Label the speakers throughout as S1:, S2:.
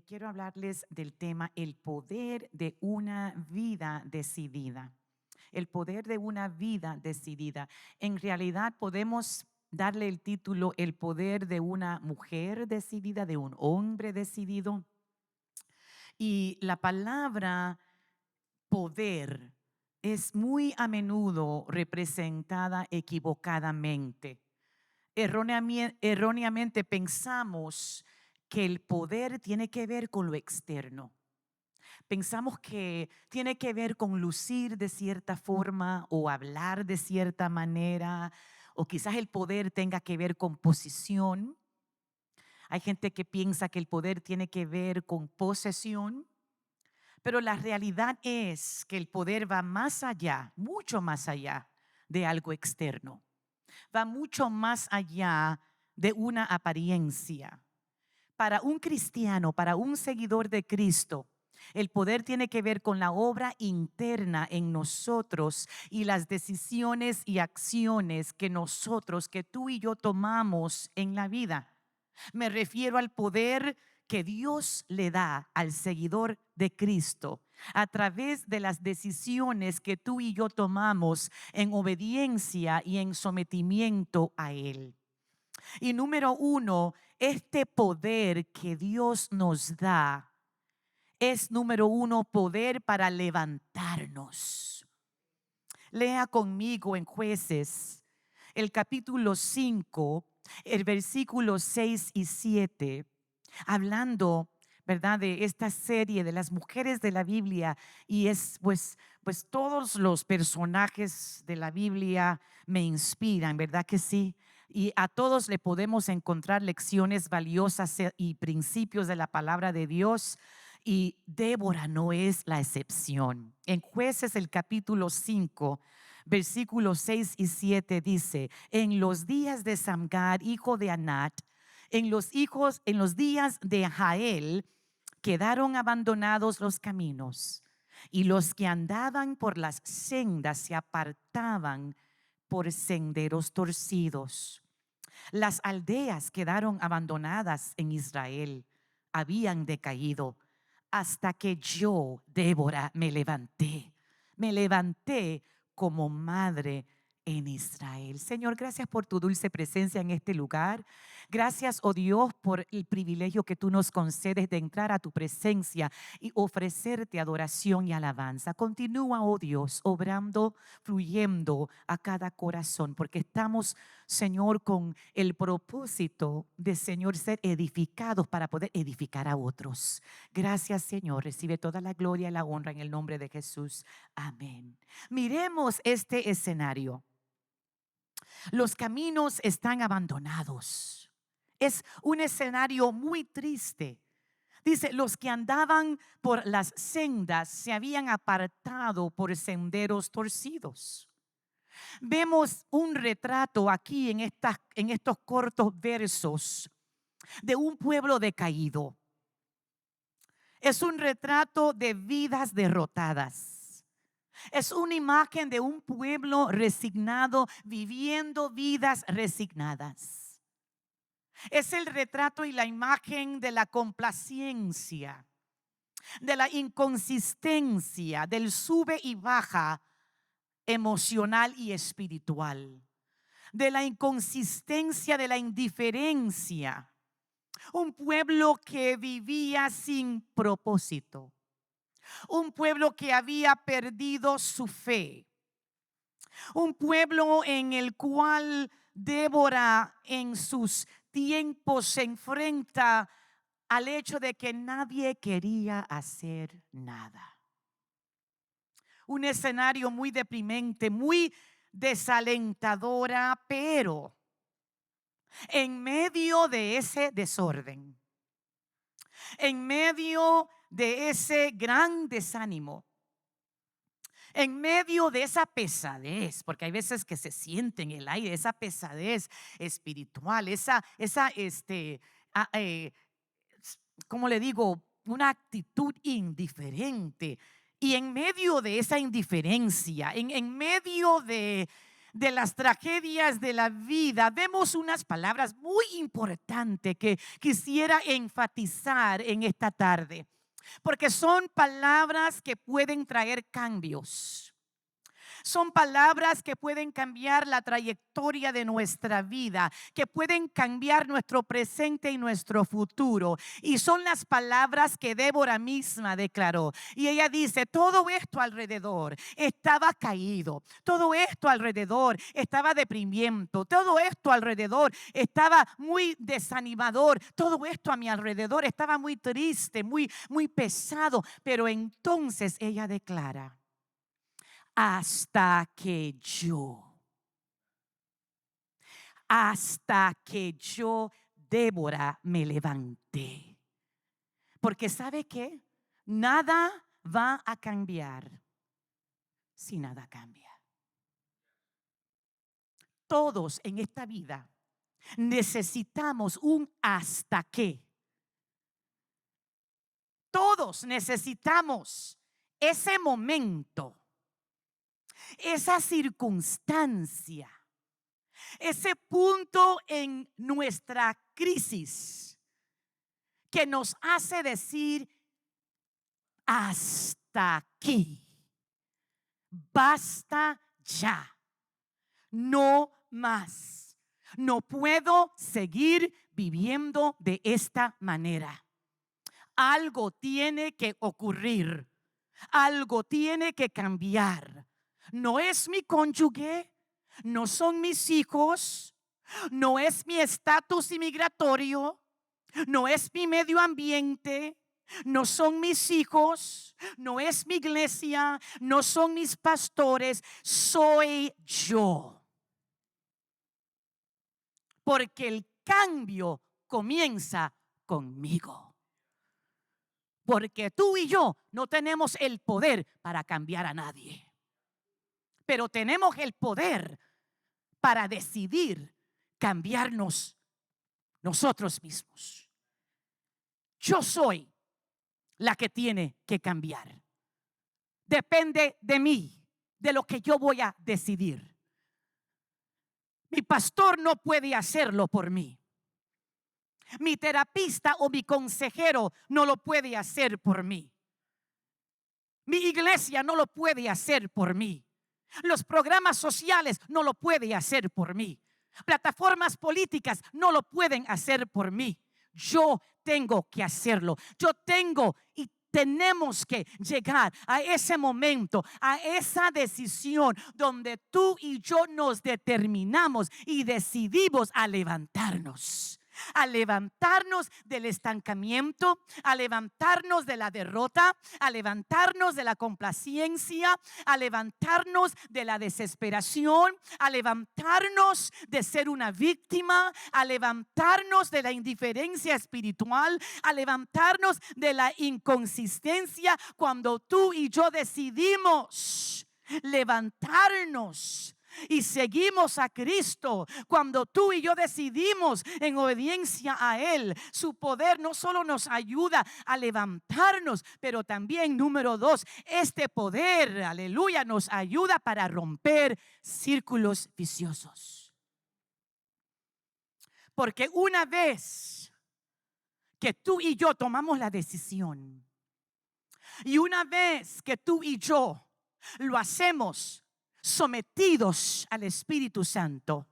S1: quiero hablarles del tema el poder de una vida decidida. El poder de una vida decidida. En realidad podemos darle el título el poder de una mujer decidida, de un hombre decidido. Y la palabra poder es muy a menudo representada equivocadamente. Erróneamente pensamos que el poder tiene que ver con lo externo. Pensamos que tiene que ver con lucir de cierta forma o hablar de cierta manera, o quizás el poder tenga que ver con posición. Hay gente que piensa que el poder tiene que ver con posesión, pero la realidad es que el poder va más allá, mucho más allá de algo externo. Va mucho más allá de una apariencia. Para un cristiano, para un seguidor de Cristo, el poder tiene que ver con la obra interna en nosotros y las decisiones y acciones que tú y yo tomamos en la vida. Me refiero al poder que Dios le da al seguidor de Cristo a través de las decisiones que tú y yo tomamos en obediencia y en sometimiento a Él. Y número uno, este poder que Dios nos da es, número uno, poder para levantarnos. Lea conmigo en Jueces, el capítulo 5, el versículo 6 y 7, hablando, ¿verdad?, de esta serie de las mujeres de la Biblia. Y es pues todos los personajes de la Biblia me inspiran, ¿verdad que sí? Y a todos le podemos encontrar lecciones valiosas y principios de la palabra de Dios. Y Débora no es la excepción. En Jueces el capítulo 5, versículos 6 y 7 dice: en los días de Samgar, hijo de Anat, en los días de Jael, quedaron abandonados los caminos, y los que andaban por las sendas se apartaban por senderos torcidos. Las aldeas quedaron abandonadas en Israel, habían decaído, hasta que yo, Débora, me levanté como madre en Israel. Señor, gracias por tu dulce presencia en este lugar. Gracias, oh Dios, por el privilegio que tú nos concedes de entrar a tu presencia y ofrecerte adoración y alabanza. Continúa, oh Dios, obrando, fluyendo a cada corazón, porque estamos, Señor, con el propósito de, Señor, ser edificados para poder edificar a otros. Gracias, Señor. Recibe toda la gloria y la honra en el nombre de Jesús. Amén. Miremos este escenario. Los caminos están abandonados. Es un escenario muy triste. Dice, los que andaban por las sendas se habían apartado por senderos torcidos. Vemos un retrato aquí en estos cortos versos de un pueblo decaído. Es un retrato de vidas derrotadas. Es una imagen de un pueblo resignado, viviendo vidas resignadas. Es el retrato y la imagen de la complacencia, de la inconsistencia, del sube y baja emocional y espiritual, de la inconsistencia, de la indiferencia. Un pueblo que vivía sin propósito. Un pueblo que había perdido su fe. Un pueblo en el cual Débora en sus tiempos se enfrenta al hecho de que nadie quería hacer nada. Un escenario muy deprimente, muy desalentadora, pero en medio de ese desorden, en medio de ese gran desánimo, en medio de esa pesadez, porque hay veces que se siente en el aire esa pesadez espiritual, ¿cómo le digo? Una actitud indiferente. Y en medio de esa indiferencia, en medio de las tragedias de la vida, vemos unas palabras muy importantes que quisiera enfatizar en esta tarde, porque son palabras que pueden traer cambios. Son palabras que pueden cambiar la trayectoria de nuestra vida, que pueden cambiar nuestro presente y nuestro futuro. Y son las palabras que Débora misma declaró. Y ella dice, todo esto alrededor estaba caído, todo esto alrededor estaba deprimiendo, todo esto alrededor estaba muy desanimador, todo esto a mi alrededor estaba muy triste, muy pesado. Pero entonces ella declara, hasta que yo, Débora, me levanté. Porque ¿sabe qué? Nada va a cambiar si nada cambia. Todos en esta vida necesitamos un hasta qué. Todos necesitamos ese momento, esa circunstancia, ese punto en nuestra crisis que nos hace decir, hasta aquí, basta ya, no más, no puedo seguir viviendo de esta manera. Algo tiene que ocurrir, algo tiene que cambiar. No es mi cónyuge, no son mis hijos, no es mi estatus inmigratorio, no es mi medio ambiente, no son mis hijos, no es mi iglesia, no son mis pastores, soy yo. Porque el cambio comienza conmigo. Porque tú y yo no tenemos el poder para cambiar a nadie, pero tenemos el poder para decidir cambiarnos nosotros mismos. Yo soy la que tiene que cambiar. Depende de mí, de lo que yo voy a decidir. Mi pastor no puede hacerlo por mí. Mi terapista o mi consejero no lo puede hacer por mí. Mi iglesia no lo puede hacer por mí. Los programas sociales no lo pueden hacer por mí. Plataformas políticas no lo pueden hacer por mí. Yo tengo que hacerlo. Yo tengo y tenemos que llegar a ese momento, a esa decisión donde tú y yo nos determinamos y decidimos a levantarnos. A levantarnos del estancamiento, a levantarnos de la derrota, a levantarnos de la complacencia, a levantarnos de la desesperación, a levantarnos de ser una víctima, a levantarnos de la indiferencia espiritual, a levantarnos de la inconsistencia. Cuando tú y yo decidimos levantarnos y seguimos a Cristo, cuando tú y yo decidimos en obediencia a Él, su poder no solo nos ayuda a levantarnos, pero también, número 2, este poder, aleluya, nos ayuda para romper círculos viciosos. Porque una vez que tú y yo tomamos la decisión, y una vez que tú y yo lo hacemos sometidos al Espíritu Santo,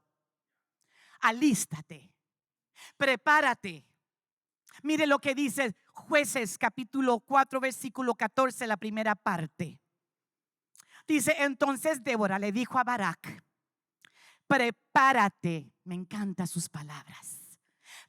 S1: alístate, prepárate. Mire lo que dice Jueces capítulo 4 versículo 14, la primera parte. Dice, entonces Débora le dijo a Barak, prepárate. Me encantan sus palabras.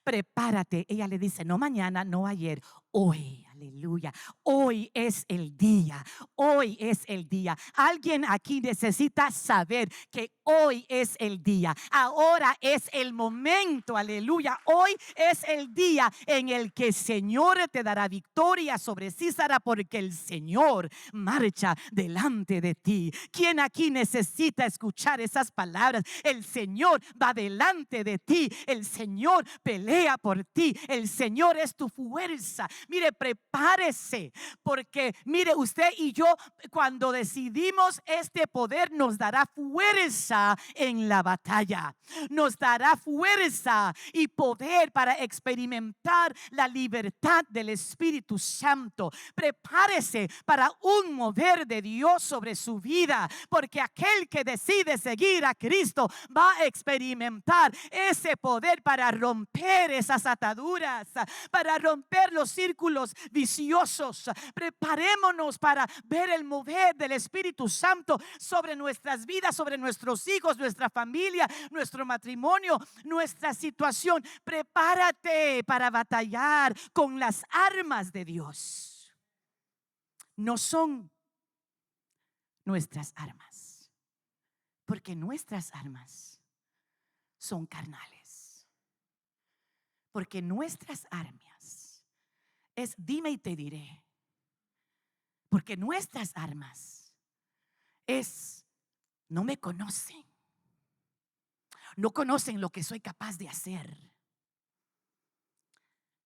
S1: Prepárate. Ella le dice, no mañana, no ayer, hoy. Aleluya. Hoy es el día. Hoy es el día. Alguien aquí necesita saber que hoy es el día. Ahora es el momento. Aleluya. Hoy es el día en el que el Señor te dará victoria sobre Císara, porque el Señor marcha delante de ti. ¿Quién aquí necesita escuchar esas palabras? El Señor va delante de ti. El Señor pelea por ti. El Señor es tu fuerza. Mire, prepárate prepárese, porque mire, usted y yo, cuando decidimos, este poder nos dará fuerza en la batalla, nos dará fuerza y poder para experimentar la libertad del Espíritu Santo. Prepárese para un mover de Dios sobre su vida, porque aquel que decide seguir a Cristo va a experimentar ese poder para romper esas ataduras, para romper los círculos viciosos. Preparémonos para ver el mover del Espíritu Santo sobre nuestras vidas, sobre nuestros hijos, nuestra familia, nuestro matrimonio, nuestra situación. Prepárate para batallar con las armas de Dios. No son nuestras armas, porque nuestras armas son carnales. Porque nuestras armas es dime y te diré. Porque nuestras armas es no me conocen. No conocen lo que soy capaz de hacer.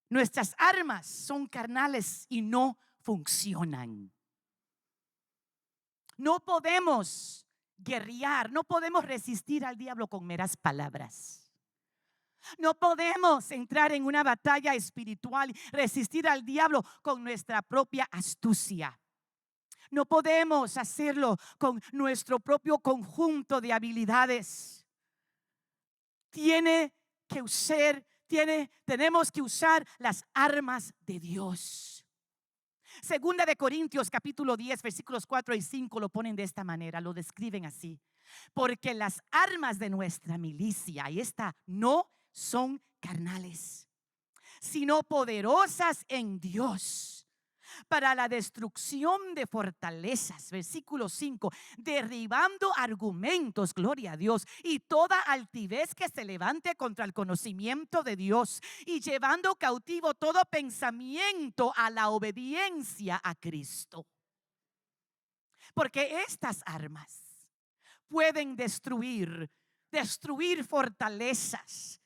S1: Nuestras armas son carnales y no funcionan. No podemos guerrear, no podemos resistir al diablo con meras palabras. No podemos entrar en una batalla espiritual, resistir al diablo con nuestra propia astucia. No podemos hacerlo con nuestro propio conjunto de habilidades. Tenemos que usar las armas de Dios. Segunda de Corintios capítulo 10 versículos 4 y 5 lo ponen de esta manera, lo describen así. Porque las armas de nuestra milicia, ahí está, no son carnales, sino poderosas en Dios para la destrucción de fortalezas. Versículo 5, derribando argumentos, gloria a Dios, y toda altivez que se levante contra el conocimiento de Dios, y llevando cautivo todo pensamiento a la obediencia a Cristo. Porque estas armas pueden destruir fortalezas.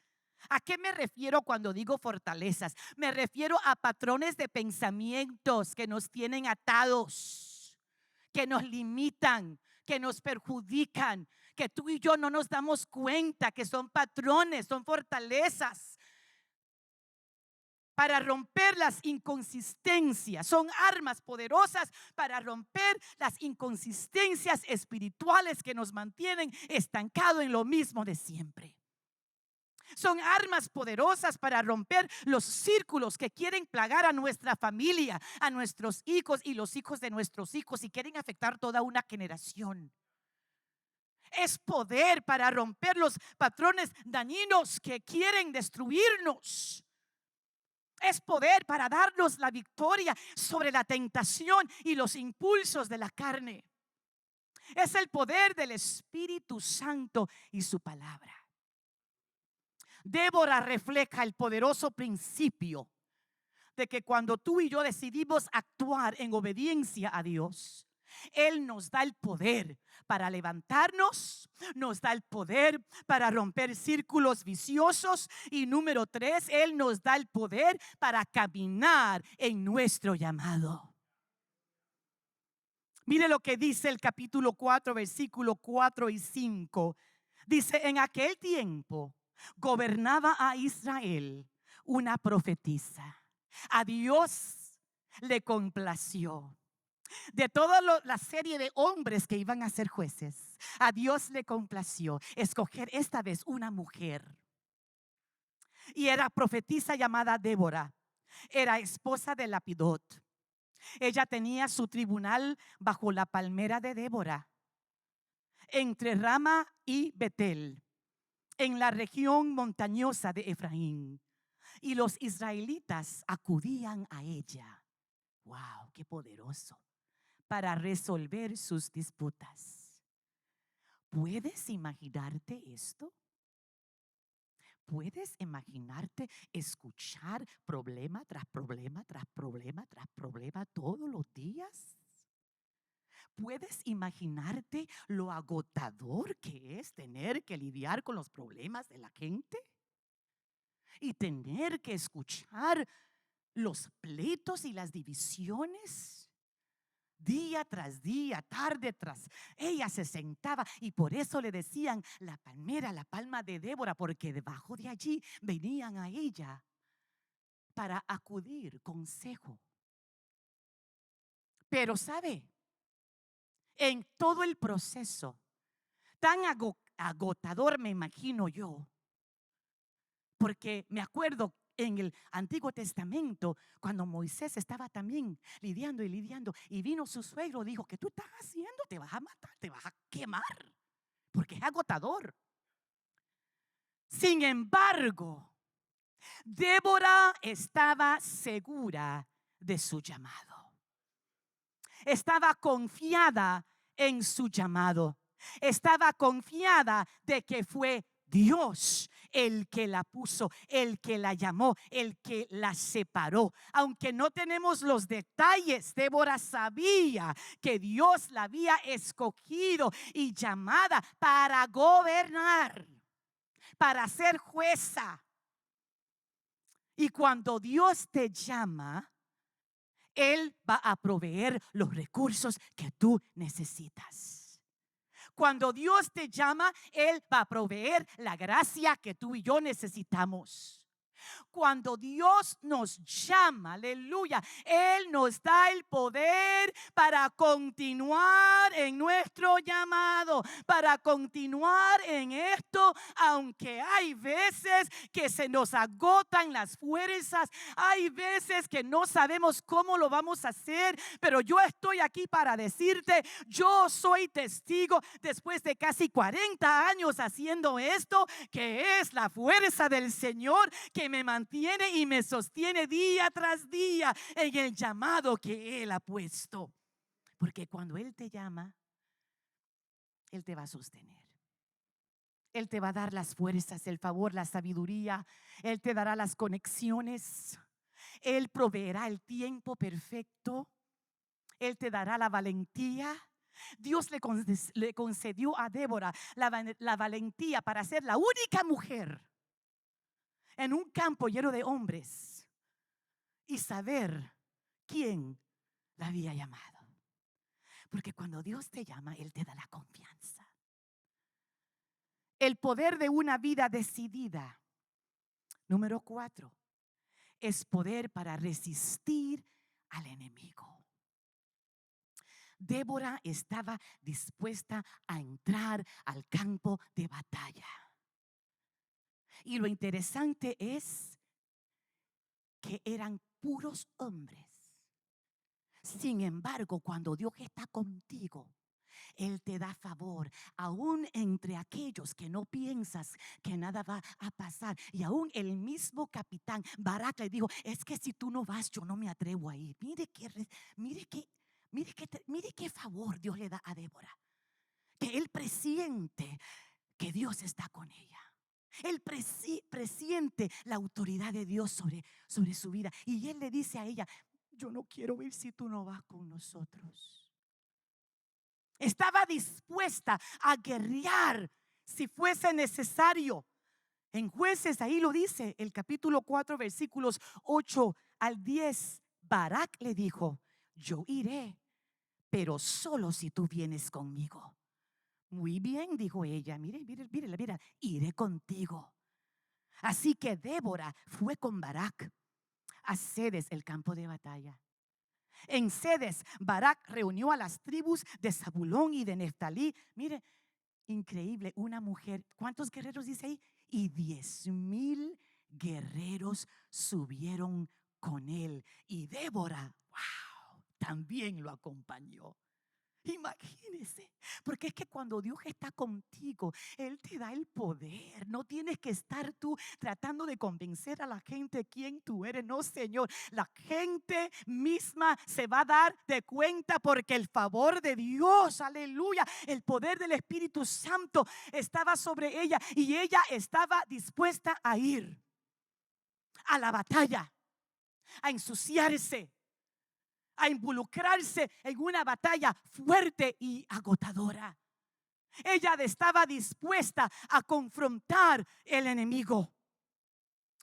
S1: ¿A qué me refiero cuando digo fortalezas? Me refiero a patrones de pensamientos que nos tienen atados, que nos limitan, que nos perjudican, que tú y yo no nos damos cuenta que son patrones, son fortalezas. Para romper las inconsistencias, son armas poderosas para romper las inconsistencias espirituales que nos mantienen estancados en lo mismo de siempre. Son armas poderosas para romper los círculos que quieren plagar a nuestra familia, a nuestros hijos y los hijos de nuestros hijos, y quieren afectar toda una generación. Es poder para romper los patrones dañinos que quieren destruirnos. Es poder para darnos la victoria sobre la tentación y los impulsos de la carne. Es el poder del Espíritu Santo y su palabra. Débora refleja el poderoso principio de que cuando tú y yo decidimos actuar en obediencia a Dios, Él nos da el poder para levantarnos, nos da el poder para romper círculos viciosos, y número 3, Él nos da el poder para caminar en nuestro llamado. Mire lo que dice el capítulo 4, versículo 4 y 5. Dice, en aquel tiempo gobernaba a Israel una profetisa. A Dios le complació. De toda la serie de hombres que iban a ser jueces, a Dios le complació escoger esta vez una mujer. Y era profetisa llamada Débora. Era esposa de Lapidot. Ella tenía su tribunal bajo la palmera de Débora, entre Rama y Betel, en la región montañosa de Efraín. Y los israelitas acudían a ella. ¡Wow! ¡Qué poderoso! Para resolver sus disputas. ¿Puedes imaginarte esto? ¿Puedes imaginarte escuchar problema tras problema, tras problema, tras problema todos los días? ¿Puedes imaginarte lo agotador que es tener que lidiar con los problemas de la gente? Y tener que escuchar los pleitos y las divisiones, día tras día, tarde tras, ella se sentaba y por eso le decían la palmera, la palma de Débora, porque debajo de allí venían a ella para acudir consejo. Pero sabe, en todo el proceso, tan agotador me imagino yo, porque me acuerdo en el Antiguo Testamento, cuando Moisés estaba también lidiando y lidiando, y vino su suegro, dijo: ¿qué tú estás haciendo? Te vas a matar, te vas a quemar, porque es agotador. Sin embargo, Débora estaba segura de su llamado. Estaba confiada en su llamado. Estaba confiada de que fue Dios el que la puso, el que la llamó, el que la separó. Aunque no tenemos los detalles, Débora sabía que Dios la había escogido y llamada para gobernar, para ser jueza. Y cuando Dios te llama, Él va a proveer los recursos que tú necesitas. Cuando Dios te llama, Él va a proveer la gracia que tú y yo necesitamos. Cuando Dios nos llama, aleluya, Él nos da el poder para continuar en nuestro llamado, para continuar en esto, aunque hay veces que se nos agotan las fuerzas, hay veces que no sabemos cómo lo vamos a hacer, pero yo estoy aquí para decirte, yo soy testigo después de casi 40 años haciendo esto, que es la fuerza del Señor que me mantiene y me sostiene día tras día en el llamado que Él ha puesto. Porque cuando Él te llama, Él te va a sostener. Él te va a dar las fuerzas, el favor, la sabiduría. Él te dará las conexiones. Él proveerá el tiempo perfecto. Él te dará la valentía. Dios le concedió a Débora la valentía para ser la única mujer en un campo lleno de hombres y saber quién la había llamado. Porque cuando Dios te llama, Él te da la confianza. El poder de una vida decidida. Número 4, es poder para resistir al enemigo. Débora estaba dispuesta a entrar al campo de batalla. Y lo interesante es que eran puros hombres. Sin embargo, cuando Dios está contigo, Él te da favor, aún entre aquellos que no piensas que nada va a pasar. Y aún el mismo capitán Barak le dijo: es que si tú no vas, yo no me atrevo a ir. Mire qué favor Dios le da a Débora, que él presiente que Dios está con ella. Él presiente la autoridad de Dios sobre su vida. Y él le dice a ella: yo no quiero ir si tú no vas con nosotros. Estaba dispuesta a guerrear si fuese necesario. En Jueces, ahí lo dice, el capítulo 4, versículos 8 al 10. Barak le dijo: yo iré, pero solo si tú vienes conmigo. Muy bien, dijo ella, mire, iré contigo. Así que Débora fue con Barak a Cedes, el campo de batalla. En Cedes, Barak reunió a las tribus de Zabulón y de Neftalí. Mire, increíble, una mujer. ¿Cuántos guerreros dice ahí? Y 10,000 guerreros subieron con él. Y Débora, wow, también lo acompañó. Imagínese, porque es que cuando Dios está contigo, Él te da el poder. No tienes que estar tú tratando de convencer a la gente quién tú eres. No, Señor, la gente misma se va a dar de cuenta, porque el favor de Dios, aleluya, el poder del Espíritu Santo estaba sobre ella, y ella estaba dispuesta a ir a la batalla, a ensuciarse, a involucrarse en una batalla fuerte y agotadora. Ella estaba dispuesta a confrontar el enemigo.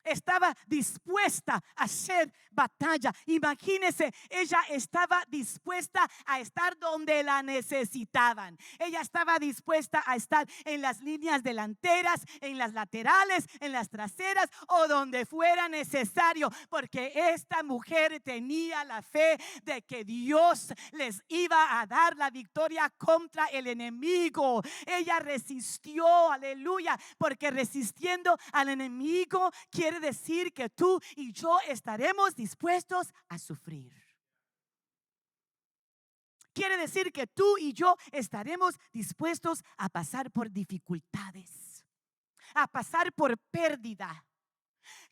S1: estaba dispuesta a hacer batalla. Imagínense, ella estaba dispuesta a estar donde la necesitaban. Ella estaba dispuesta a estar en las líneas delanteras, en las laterales, en las traseras o donde fuera necesario, porque esta mujer tenía la fe de que Dios les iba a dar la victoria contra el enemigo. Ella resistió, aleluya, porque resistiendo al enemigo quiere decir que tú y yo estaremos dispuestos a sufrir. Quiere decir que tú y yo estaremos dispuestos a pasar por dificultades, a pasar por pérdida.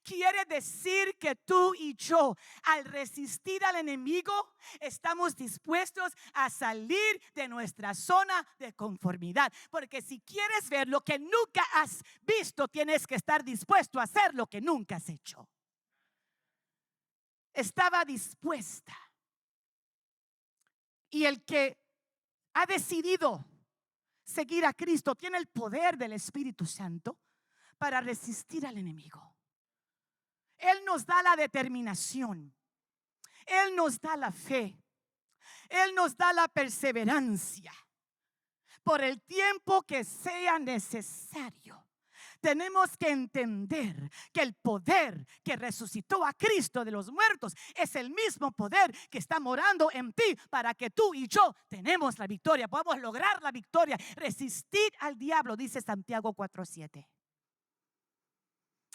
S1: Quiere decir que tú y yo, al resistir al enemigo, estamos dispuestos a salir de nuestra zona de conformidad. Porque si quieres ver lo que nunca has visto, tienes que estar dispuesto a hacer lo que nunca has hecho. Estaba dispuesta. Y el que ha decidido seguir a Cristo tiene el poder del Espíritu Santo para resistir al enemigo. Él nos da la determinación. Él nos da la fe. Él nos da la perseverancia. Por el tiempo que sea necesario. Tenemos que entender que el poder que resucitó a Cristo de los muertos es el mismo poder que está morando en ti para que tú y yo tenemos la victoria. Podemos lograr la victoria. Resistir al diablo, dice Santiago 4:7.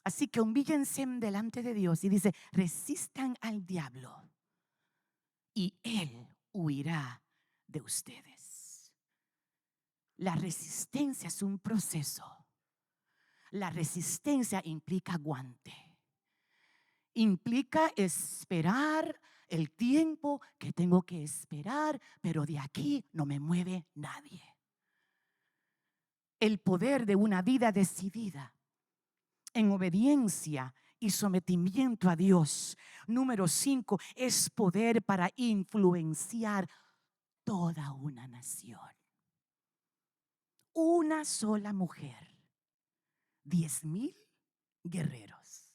S1: Así que humíllense delante de Dios y dice, resistan al diablo y él huirá de ustedes. La resistencia es un proceso. La resistencia implica aguante. Implica esperar el tiempo que tengo que esperar, pero de aquí no me mueve nadie. El poder de una vida decidida en obediencia y sometimiento a Dios. Número 5, es poder para influenciar toda una nación. Una sola mujer, 10,000 guerreros,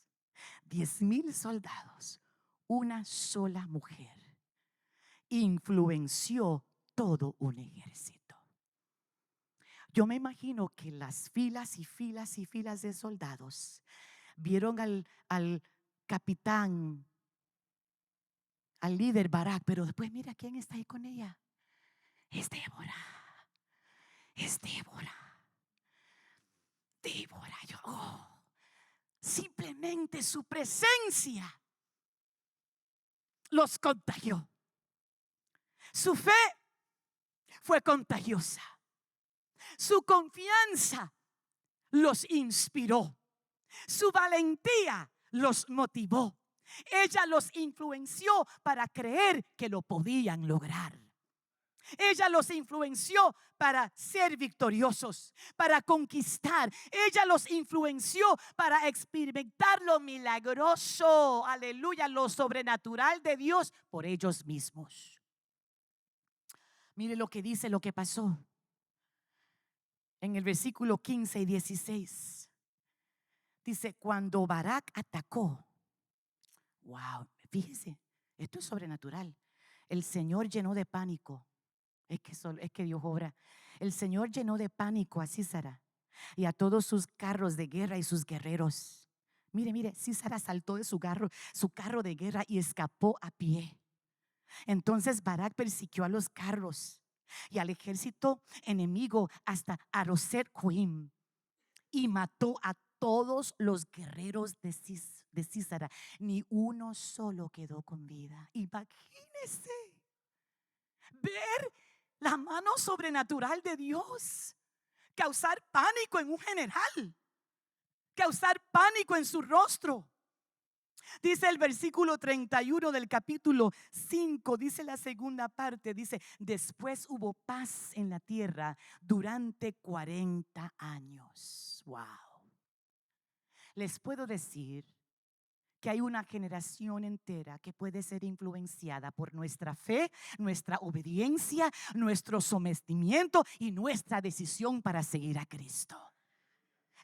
S1: 10,000 soldados. Una sola mujer influenció todo un ejército. Yo me imagino que las filas y filas y filas de soldados vieron al capitán, al líder Barak, pero después mira quién está ahí con ella. Es Débora. Es Débora. Débora, simplemente su presencia los contagió. Su fe fue contagiosa. Su confianza los inspiró. Su valentía los motivó. Ella los influenció para creer que lo podían lograr. Ella los influenció para ser victoriosos, para conquistar. Ella los influenció para experimentar lo milagroso, aleluya, lo sobrenatural de Dios por ellos mismos. Mire lo que dice, lo que pasó en el versículo 15 y 16. Dice, cuando Barak atacó, wow, fíjese, esto es sobrenatural. El Señor llenó de pánico. Es que Dios obra. El Señor llenó de pánico a Sísara y a todos sus carros de guerra y sus guerreros. Mire, Sísara saltó de su carro de guerra y escapó a pie. Entonces Barak persiguió a los carros y al ejército enemigo hasta Aroset Joim y mató a todos los guerreros de Sísara. Ni uno solo quedó con vida. Imagínese ver la mano sobrenatural de Dios, causar pánico en un general, causar pánico en su rostro. Dice el versículo 31 del capítulo 5, dice la segunda parte, dice, después hubo paz en la tierra durante 40 años. Wow. Les puedo decir que hay una generación entera que puede ser influenciada por nuestra fe, nuestra obediencia, nuestro sometimiento y nuestra decisión para seguir a Cristo.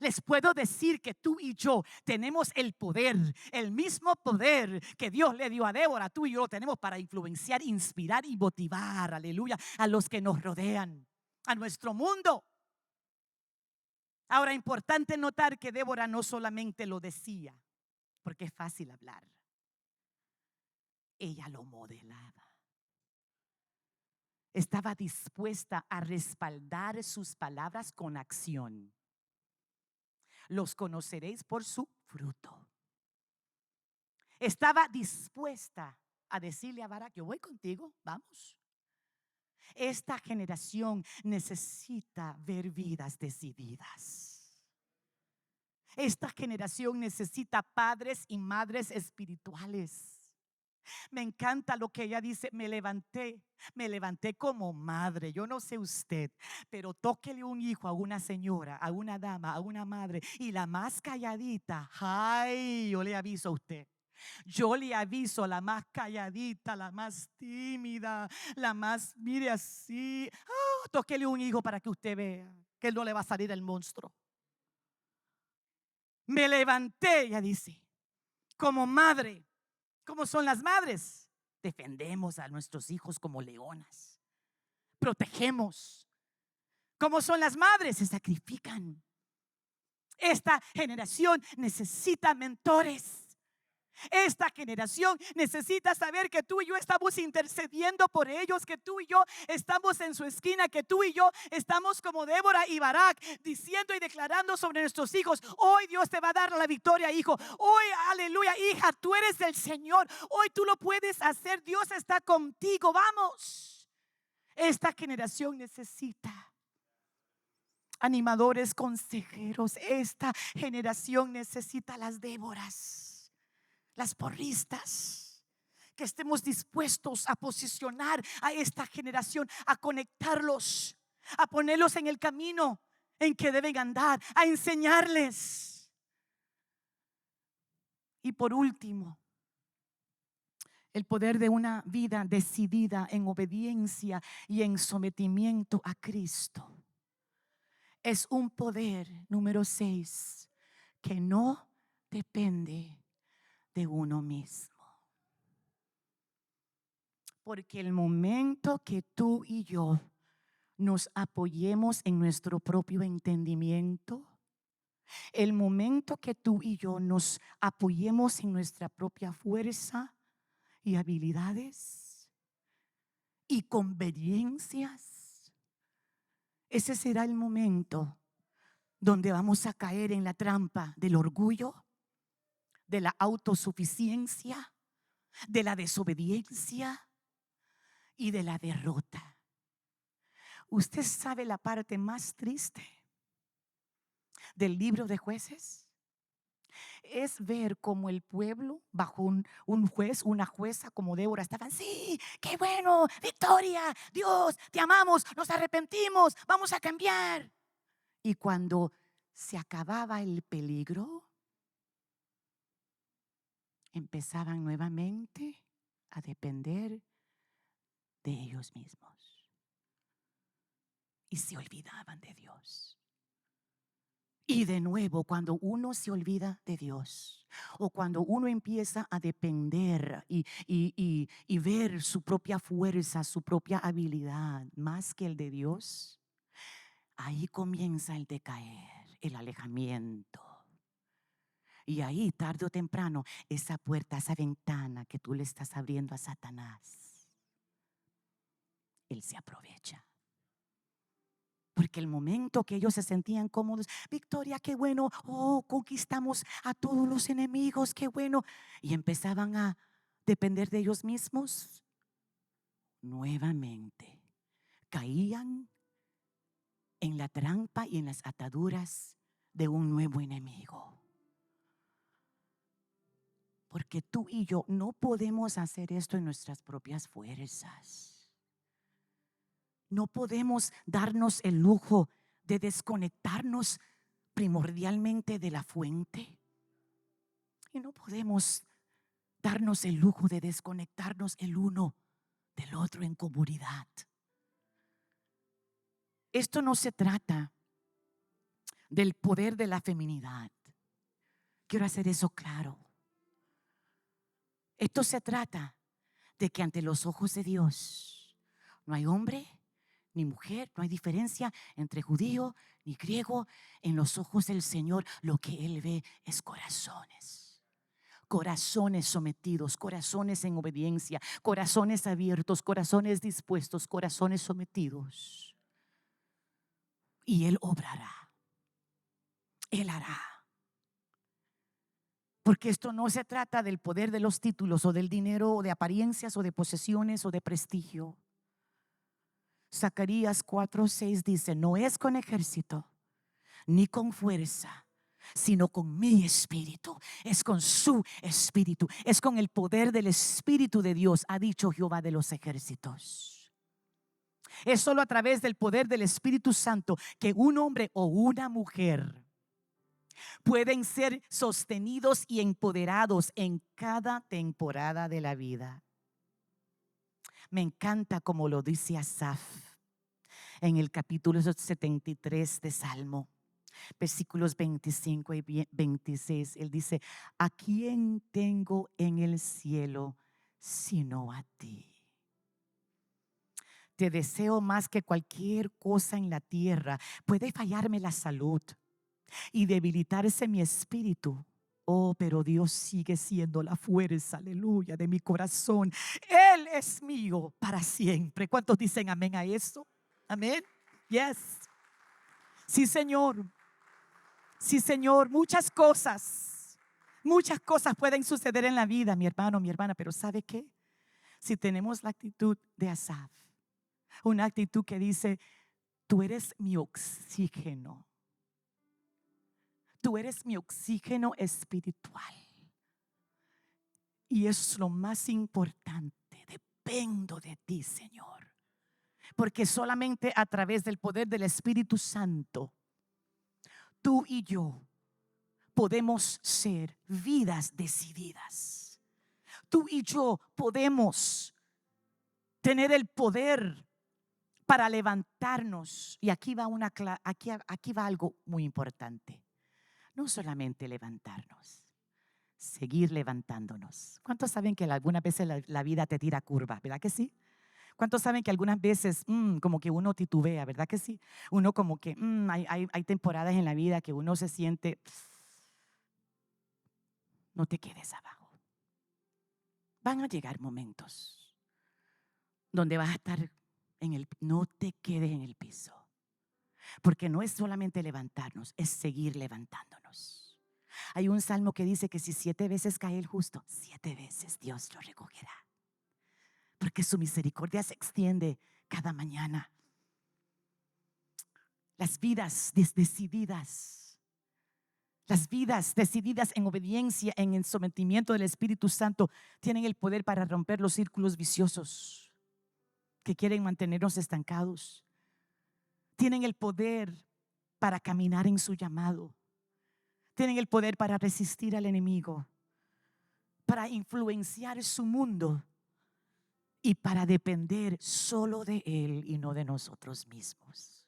S1: Les puedo decir que tú y yo tenemos el poder, el mismo poder que Dios le dio a Débora. Tú y yo lo tenemos para influenciar, inspirar y motivar, aleluya, a los que nos rodean, a nuestro mundo. Ahora, importante notar que Débora no solamente lo decía, porque es fácil hablar. Ella lo modelaba. Estaba dispuesta a respaldar sus palabras con acción. Los conoceréis por su fruto. Estaba dispuesta a decirle a Barak: yo voy contigo, vamos. Esta generación necesita ver vidas decididas. Esta generación necesita padres y madres espirituales. Me encanta lo que ella dice: me levanté como madre. Yo no sé usted, pero tóquele un hijo a una señora, a una dama, a una madre, y la más calladita, ay, yo le aviso a usted. Yo le aviso, la más calladita, la más tímida, la más, mire así. Tóquele un hijo para que usted vea que no le va a salir el monstruo. Me levanté, ella dice, como madre. ¿Cómo son las madres? Defendemos a nuestros hijos como leonas. Protegemos. ¿Cómo son las madres? Se sacrifican. Esta generación necesita mentores. Esta generación necesita saber que tú y yo estamos intercediendo por ellos, que tú y yo estamos en su esquina, que tú y yo estamos como Débora y Barak, diciendo y declarando sobre nuestros hijos: hoy Dios te va a dar la victoria, hijo. Hoy, aleluya, hija, tú eres del Señor. Hoy tú lo puedes hacer. Dios está contigo. Vamos. Esta generación necesita animadores, consejeros. Esta generación necesita las Déboras, las porristas, que estemos dispuestos a posicionar a esta generación, a conectarlos, a ponerlos en el camino en que deben andar, a enseñarles. Y por último, el poder de una vida decidida en obediencia y en sometimiento a Cristo es un poder, número 6, que no depende de uno mismo. Porque el momento que tú y yo nos apoyemos en nuestro propio entendimiento, el momento que tú y yo nos apoyemos en nuestra propia fuerza y habilidades y conveniencias, ese será el momento donde vamos a caer en la trampa del orgullo, de la autosuficiencia, de la desobediencia y de la derrota. ¿Usted sabe la parte más triste del libro de Jueces? Es ver cómo el pueblo, bajo un juez, una jueza como Débora, estaban: sí, qué bueno, victoria, Dios, te amamos, nos arrepentimos, vamos a cambiar. Y cuando se acababa el peligro, empezaban nuevamente a depender de ellos mismos y se olvidaban de Dios. Y de nuevo, cuando uno se olvida de Dios, o cuando uno empieza a depender y ver su propia fuerza, su propia habilidad más que el de Dios, ahí comienza el decaer, el alejamiento. Y ahí, tarde o temprano, esa puerta, esa ventana que tú le estás abriendo a Satanás, él se aprovecha. Porque el momento que ellos se sentían cómodos: victoria, qué bueno, conquistamos a todos los enemigos, qué bueno, y empezaban a depender de ellos mismos, nuevamente caían en la trampa y en las ataduras de un nuevo enemigo. Porque tú y yo no podemos hacer esto en nuestras propias fuerzas. No podemos darnos el lujo de desconectarnos primordialmente de la fuente. Y no podemos darnos el lujo de desconectarnos el uno del otro en comunidad. Esto no se trata del poder de la feminidad. Quiero hacer eso claro. Esto se trata de que ante los ojos de Dios no hay hombre ni mujer, no hay diferencia entre judío ni griego. En los ojos del Señor lo que Él ve es corazones. Corazones sometidos, corazones en obediencia, corazones abiertos, corazones dispuestos, corazones sometidos. Y Él obrará. Él hará. Porque esto no se trata del poder de los títulos o del dinero o de apariencias o de posesiones o de prestigio. Zacarías 4:6 dice: no es con ejército ni con fuerza, sino con mi espíritu. Es con su espíritu, es con el poder del Espíritu de Dios, ha dicho Jehová de los ejércitos. Es solo a través del poder del Espíritu Santo que un hombre o una mujer pueden ser sostenidos y empoderados en cada temporada de la vida. Me encanta como lo dice Asaf en el capítulo 73 de Salmo, versículos 25 y 26. Él dice: ¿a quién tengo en el cielo sino a ti? Te deseo más que cualquier cosa en la tierra. Puede fallarme la salud y debilitarse mi espíritu. Oh, pero Dios sigue siendo la fuerza, aleluya, de mi corazón. Él es mío para siempre. ¿Cuántos dicen amén a eso? Amén. Yes. Sí, Señor. Sí, Señor. Muchas cosas pueden suceder en la vida, mi hermano, mi hermana. Pero ¿sabe qué? Si tenemos la actitud de Asaf, una actitud que dice: tú eres mi oxígeno. Tú eres mi oxígeno espiritual. Y eso es lo más importante. Dependo de ti, Señor. Porque solamente a través del poder del Espíritu Santo, tú y yo podemos ser vidas decididas. Tú y yo podemos tener el poder para levantarnos. Y aquí va aquí va algo muy importante. No solamente levantarnos, seguir levantándonos. ¿Cuántos saben que algunas veces la vida te tira curvas? ¿Verdad que sí? ¿Cuántos saben que algunas veces como que uno titubea? ¿Verdad que sí? Uno como que hay temporadas en la vida que uno se siente, no te quedes abajo. Van a llegar momentos donde vas a estar no te quedes en el piso. Porque no es solamente levantarnos, es seguir levantándonos. Hay un salmo que dice que si 7 veces cae el justo, 7 veces Dios lo recogerá. Porque su misericordia se extiende cada mañana. Las vidas decididas en obediencia, en el sometimiento del Espíritu Santo, tienen el poder para romper los círculos viciosos que quieren mantenernos estancados. Tienen el poder para caminar en su llamado. Tienen el poder para resistir al enemigo, para influenciar su mundo y para depender solo de Él y no de nosotros mismos.